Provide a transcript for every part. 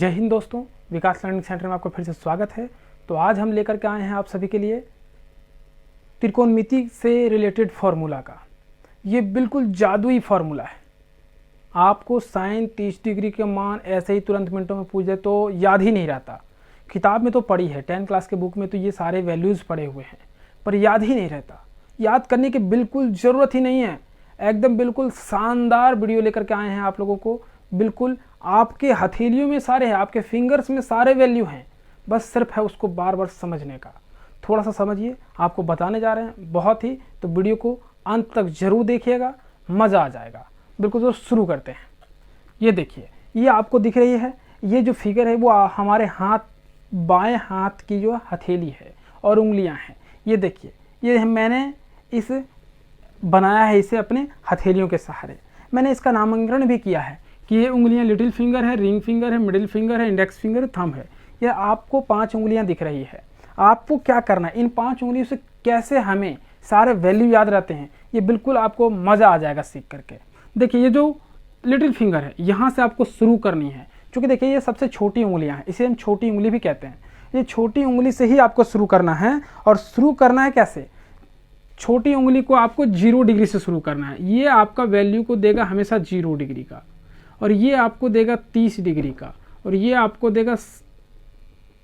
जय हिंद दोस्तों, विकास learning centre में आपका फिर से स्वागत है। तो आज हम लेकर के आए हैं आप सभी के लिए त्रिकोणमिति से रिलेटेड फार्मूला का। ये बिल्कुल जादुई फार्मूला है। आपको साइन 30 डिग्री के मान ऐसे ही तुरंत मिनटों में पूछ जाए तो याद ही नहीं रहता। किताब में तो पढ़ी है, 10 क्लास के बुक में तो ये सारे वैल्यूज़ पढ़े हुए हैं, पर याद ही नहीं रहता। याद करने की बिल्कुल ज़रूरत ही नहीं है। एकदम बिल्कुल शानदार वीडियो लेकर के आए हैं आप लोगों को। बिल्कुल आपके हथेलियों में सारे हैं, आपके फिंगर्स में सारे वैल्यू हैं, बस सिर्फ है उसको बार बार समझने का। थोड़ा सा समझिए, आपको बताने जा रहे हैं बहुत ही, तो वीडियो को अंत तक जरूर देखिएगा, मज़ा आ जाएगा। बिल्कुल तो शुरू करते हैं। ये देखिए, ये आपको दिख रही है, ये जो फिगर है वो हमारे हाथ, बाएं हाथ की जो हथेली है और उंगलियां हैं। ये देखिए, ये मैंने इस बनाया है इसे अपने हथेलियों के सहारे। मैंने इसका नामकरण भी किया है कि ये उंगलियां लिटिल फिंगर है, रिंग फिंगर है, मिडिल फिंगर है, इंडेक्स फिंगर, थंब है। ये आपको 5 उंगलियां दिख रही है। आपको क्या करना है, इन 5 उंगलियों से कैसे हमें सारे वैल्यू याद रहते हैं, ये बिल्कुल आपको मज़ा आ जाएगा सीख करके। देखिए, ये जो लिटिल फिंगर है, यहाँ से आपको शुरू करनी है। क्योंकि देखिए, ये सबसे छोटी उंगलियाँ हैं, इसे हम छोटी उंगली भी कहते हैं। ये छोटी उंगली से ही आपको शुरू करना है। और शुरू करना है कैसे? छोटी उंगली को आपको 0 डिग्री से शुरू करना है। ये आपका वैल्यू को देगा हमेशा 0 डिग्री का, और ये आपको देगा 30 डिग्री का, और ये आपको देगा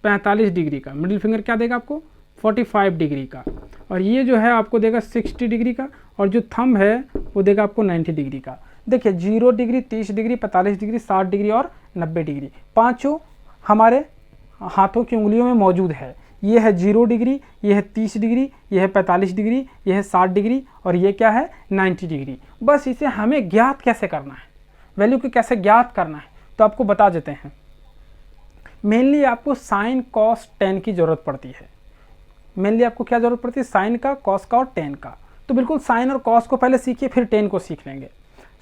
45 डिग्री का। मिडिल फिंगर क्या देगा आपको? 45 डिग्री का। और ये जो है आपको देगा 60 डिग्री का, और जो थंब है वो देगा आपको 90 डिग्री का। देखिए, 0 डिग्री, 30 डिग्री, 45 डिग्री, 60 डिग्री और 90 डिग्री, पाँचों हमारे हाथों की उंगलियों में मौजूद है। ये है 0 डिग्री, ये है 30 डिग्री, ये है 45 डिग्री, ये है 60 डिग्री, और ये क्या है? 90 डिग्री। बस इसे हमें ज्ञात कैसे करना है, वैल्यू को कैसे ज्ञात करना है, तो आपको बता देते हैं। मेनली आपको साइन, कॉस, टेन की ज़रूरत पड़ती है। मेनली आपको क्या ज़रूरत पड़ती है? साइन का, कॉस का और टेन का। तो बिल्कुल साइन और कॉस को पहले सीखिए, फिर टेन को सीख लेंगे।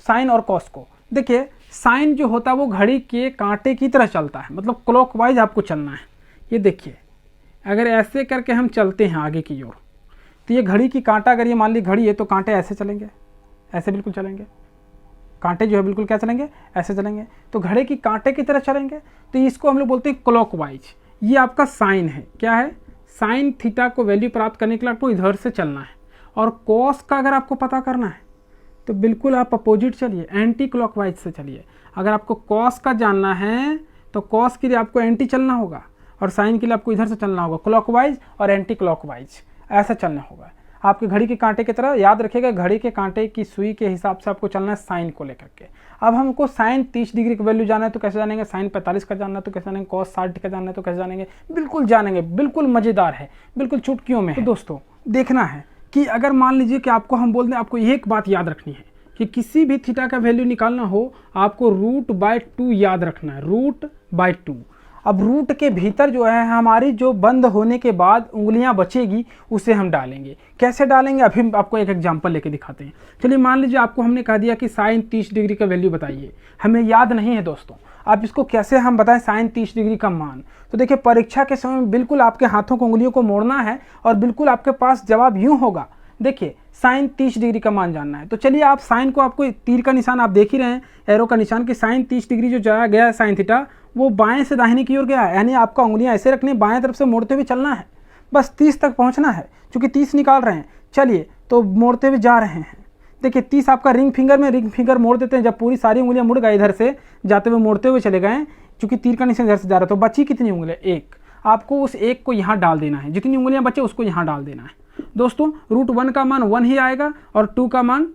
साइन और कॉस को देखिए, साइन जो होता है वो घड़ी के कांटे की तरह चलता है, मतलब क्लॉकवाइज आपको चलना है। ये देखिए, अगर ऐसे करके हम चलते हैं आगे की ओर, तो ये घड़ी की कांटा, अगर ये मान ली घड़ी है तो कांटे ऐसे चलेंगे, ऐसे बिल्कुल चलेंगे। कांटे जो है बिल्कुल क्या चलेंगे? ऐसे चलेंगे। तो घड़े की कांटे की तरह चलेंगे, तो इसको हम लोग बोलते हैं क्लॉकवाइज। ये आपका साइन है। क्या है? साइन थीटा को वैल्यू प्राप्त करने के लिए आपको इधर से चलना है। और कॉस का अगर आपको पता करना है तो बिल्कुल आप अपोजिट चलिए, एंटी क्लॉकवाइज से चलिए। अगर आपको कॉस का जानना है तो कॉस के लिए आपको एंटी चलना होगा, और साइन के लिए आपको इधर से चलना होगा, क्लॉकवाइज और एंटी क्लॉकवाइज, ऐसा चलना होगा। आपके घड़ी के कांटे की तरह याद रखिएगा, घड़ी के कांटे की सुई के हिसाब से आपको चलना है साइन को लेकर के। अब हमको साइन 30 डिग्री की वैल्यू जानना है तो कैसे जानेंगे? साइन 45 का जानना है तो कैसे जानेंगे? कॉस 60 का जानना है तो कैसे जानेंगे? बिल्कुल जानेंगे, बिल्कुल मज़ेदार है, बिल्कुल चुटकियों में है। तो दोस्तों देखना है कि अगर मान लीजिए कि आपको हम बोल दें, आपको एक बात याद रखनी है कि किसी भी थीटा का वैल्यू निकालना हो, आपको √/2 याद रखना है, √/2। अब रूट के भीतर जो है हमारी जो बंद होने के बाद उंगलियां बचेगी, उसे हम डालेंगे। कैसे डालेंगे अभी हम आपको एक एग्जांपल लेके दिखाते हैं। चलिए, मान लीजिए आपको हमने कह दिया कि साइन 30 डिग्री का वैल्यू बताइए। हमें याद नहीं है दोस्तों, आप इसको कैसे हम बताएं साइन 30 डिग्री का मान? तो देखिए, परीक्षा के समय में बिल्कुल आपके हाथों को, उंगलियों को मोड़ना है, और बिल्कुल आपके पास जवाब यूँ होगा। देखिए, साइन 30 डिग्री का मान जानना है, तो चलिए आप साइन को, आपको तीर का निशान आप देख ही रहे हैं, एरो का निशान, कि साइन 30 डिग्री जो जाया गया है साइन थीटा, वो बाएं से दाहिने की ओर गया है। यानी आपका उंगलियां ऐसे रखनी है, बाएं तरफ से मोड़ते हुए चलना है, बस 30 तक पहुंचना है। क्योंकि 30 निकाल रहे हैं, चलिए तो मोड़ते हुए जा रहे हैं। देखिए, 30 आपका रिंग फिंगर में, रिंग फिंगर मोड़ देते हैं। जब पूरी सारी उंगलियां मुड़ गए, इधर से जाते हुए मोड़ते हुए चले गए, क्योंकि तीर का निशान इधर से जा रहा है, तो बची कितनी उंगलियां? 1। आपको उस 1 को यहाँ डाल देना है, जितनी उंगलियां बचे उसको यहाँ डाल देना है। दोस्तों, √1 का मान 1 ही आएगा, और 2 का मान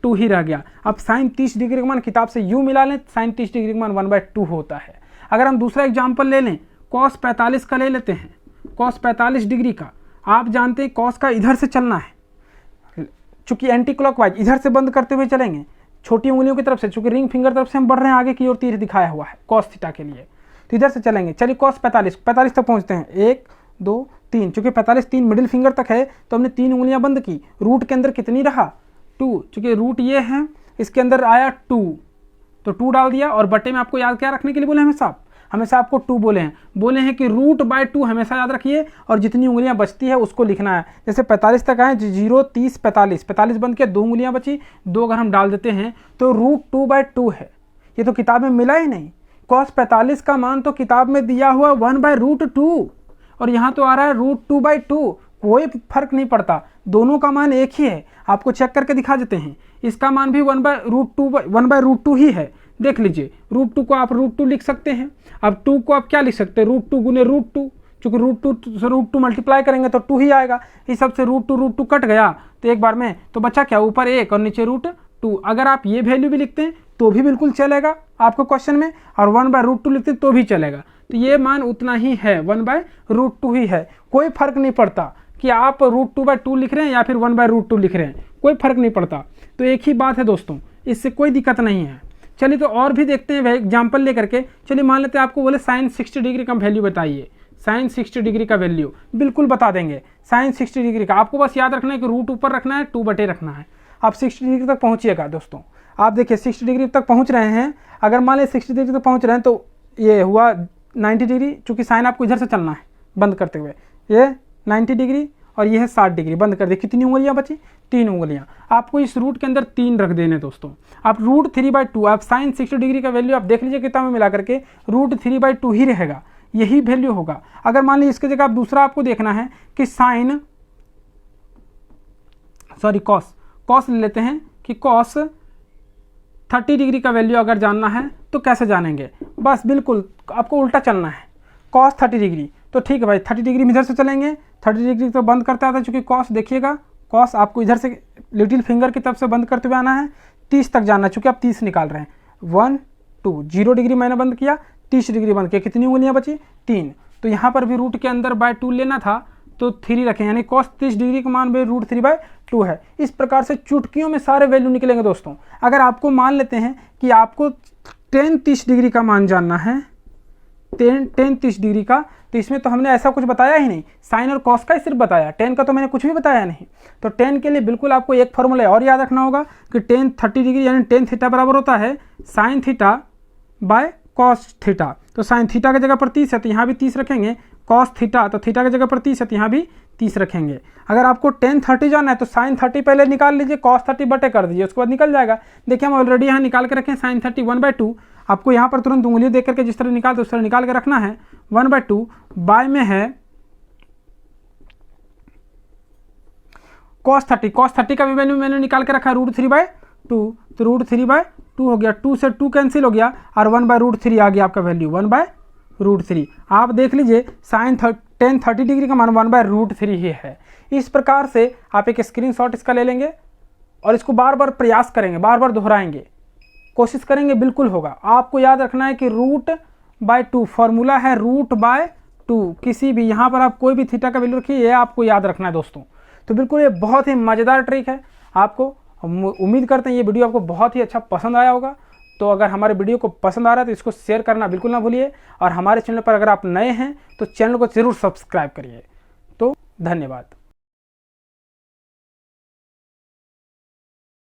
2 ही रह गया। अब साइन 30 डिग्री का मान किताब से यूँ मिला लें, साइन 30 डिग्री का मान 1/2 होता है। अगर हम दूसरा एग्जाम्पल ले लें, कॉस 45 का ले लेते हैं। कॉस 45 डिग्री का आप जानते हैं, कॉस का इधर से चलना है, चूंकि एंटी क्लॉकवाइज, इधर से बंद करते हुए चलेंगे छोटी उंगलियों की तरफ से, चूंकि रिंग फिंगर तरफ से हम बढ़ रहे हैं, आगे की ओर तीर दिखाया हुआ है कॉस थीटा के लिए, तो इधर से चलेंगे। चलिए, कॉस 45 तक पहुंचते हैं। 1 2 3, चूंकि 45 3 मिडिल फिंगर तक है, तो हमने 3 उंगलियां बंद की। रूट के अंदर कितनी रहा? 2, चूंकि रूट ये है, इसके अंदर आया 2, तो 2 डाल दिया। और बटे में आपको याद क्या रखने के लिए बोले? हमेशा आपको 2 बोले हैं कि √/2 हमेशा याद रखिए, और जितनी उंगलियां बचती है उसको लिखना है। जैसे 45 तक आए, 0 30 45, 45 बंद के 2 उंगलियां बची, 2 अगर हम डाल देते हैं तो √2/2 है। ये तो किताब में मिला ही नहीं। cos 45 का मान तो किताब में दिया हुआ 1/√2 और यहाँ तो आ रहा है √2/2। कोई फर्क नहीं पड़ता, दोनों का मान एक ही है। आपको चेक करके दिखा देते हैं, इसका मान भी 1/√2 ही है। देख लीजिए, √2 को आप √2 लिख सकते हैं। अब 2 को आप क्या लिख सकते हैं, √2 गुने √2, चूंकि √2 से √2 मल्टीप्लाई करेंगे तो 2 ही आएगा। इस सब से √2 कट गया तो एक बार में तो बचा क्या, ऊपर 1 और नीचे √2। अगर आप ये वैल्यू भी लिखते हैं तो भी बिल्कुल चलेगा आपको क्वेश्चन में, और 1/√2 लिखते हैं तो भी चलेगा। तो ये मान उतना ही है, 1/√2 ही है। कोई फर्क नहीं पड़ता कि आप √2/2 लिख रहे हैं या फिर 1/√2 लिख रहे हैं, कोई फर्क नहीं पड़ता। तो एक ही बात है दोस्तों, इससे कोई दिक्कत नहीं है। चलिए तो और भी देखते हैं एग्जाम्पल लेकर के। चलिए मान लेते हैं आपको बोले sin 60 डिग्री का वैल्यू बताइए। sin 60 डिग्री का वैल्यू बिल्कुल बता देंगे। sin 60 डिग्री का आपको बस याद रखना है कि रूट ऊपर रखना है, 2/, रखना है। आप 60 डिग्री तक पहुँचिएगा दोस्तों। आप देखिए 60 डिग्री तक पहुँच रहे हैं। अगर मान लें 60 डिग्री तक पहुँच रहे हैं तो ये हुआ 90 डिग्री, चूँकि साइन आपको इधर से चलना है बंद करते हुए। ये 90 डिग्री और ये है 60 डिग्री। बंद कर दे, कितनी उंगलियां बची, 3 उंगलियां। आपको इस रूट के अंदर 3 रख देने दोस्तों। आप √3/2, आप sin 60 डिग्री का वैल्यू आप देख लीजिए किताब में मिला करके √3/2 ही रहेगा, यही वैल्यू होगा। अगर मान लीजिए इसके जगह आप दूसरा आपको देखना है कि कॉस ले लेते हैं कि cos 30 डिग्री का वैल्यू अगर जानना है तो कैसे जानेंगे, बस बिल्कुल आपको उल्टा चलना है। cos 30 डिग्री तो ठीक है भाई, 30 डिग्री में इधर से चलेंगे, 30 डिग्री तो बंद करते आता है, चूँकि cos देखिएगा, cos आपको इधर से लिटिल फिंगर की तरफ से बंद करते हुए आना है, 30 तक जाना है, चूँकि आप 30 निकाल रहे हैं। 1 2 0 डिग्री मैंने बंद किया, 30 डिग्री बंद किया, कितनी उंगलियाँ बची, 3। तो यहाँ पर भी रूट के अंदर /2 लेना था तो 3 रखें, यानी cos 30 डिग्री का मान भी √3/2 है। इस प्रकार से चुटकियों में सारे वैल्यू निकलेंगे दोस्तों। अगर आपको मान लेते हैं कि आपको tan 30 डिग्री का मान जानना है, tan 30 डिग्री का, तो इसमें तो हमने ऐसा कुछ बताया ही नहीं, साइन और कॉस का ही सिर्फ बताया, tan का तो मैंने कुछ भी बताया नहीं। तो tan के लिए बिल्कुल आपको एक फॉर्मूला और याद रखना होगा कि tan 30 डिग्री यानी tan थीटा बराबर होता है sin θ/cos θ। तो sin θ की जगह पर 30 है तो यहाँ भी 30 रखेंगे, cos θ तो थीटा की जगह पर 30 है तो यहाँ भी 30 रखेंगे। अगर आपको tan 30 जाना है तो sin 30 पहले निकाल लीजिए, cos 30 बटे कर दीजिए, उसके बाद निकल जाएगा। देखिए हम ऑलरेडी यहाँ निकाल के रखें sin 30 1/2। आपको यहाँ पर तुरंत उंगली देख करके जिस तरह निकालते उस तरह निकाल के रखना है। 1/2 बाय में है cos 30 का भी वैल्यू मैंने निकाल के रखा है √3/2, तो √3/2 हो गया, 2 से 2 कैंसिल हो गया और 1/√3 आ गया आपका वैल्यू 1/√3। आप देख लीजिए tan 30 डिग्री का मान 1/√3 ही है। इस प्रकार से आप एक स्क्रीनशॉट इसका ले लेंगे और इसको बार बार प्रयास करेंगे, बार बार दोहराएंगे, कोशिश करेंगे, बिल्कुल होगा। आपको याद रखना है कि √/2 फॉर्मूला है, √/2 किसी भी यहाँ पर आप कोई भी थीटा का वैल्यू रखिए, ये आपको याद रखना है दोस्तों। तो बिल्कुल ये बहुत ही मज़ेदार ट्रिक है। आपको उम्मीद करते हैं ये वीडियो आपको बहुत ही अच्छा पसंद आया होगा। तो अगर हमारे वीडियो को पसंद आ रहा है तो इसको शेयर करना बिल्कुल ना भूलिए, और हमारे चैनल पर अगर आप नए हैं तो चैनल को ज़रूर सब्सक्राइब करिए। तो धन्यवाद।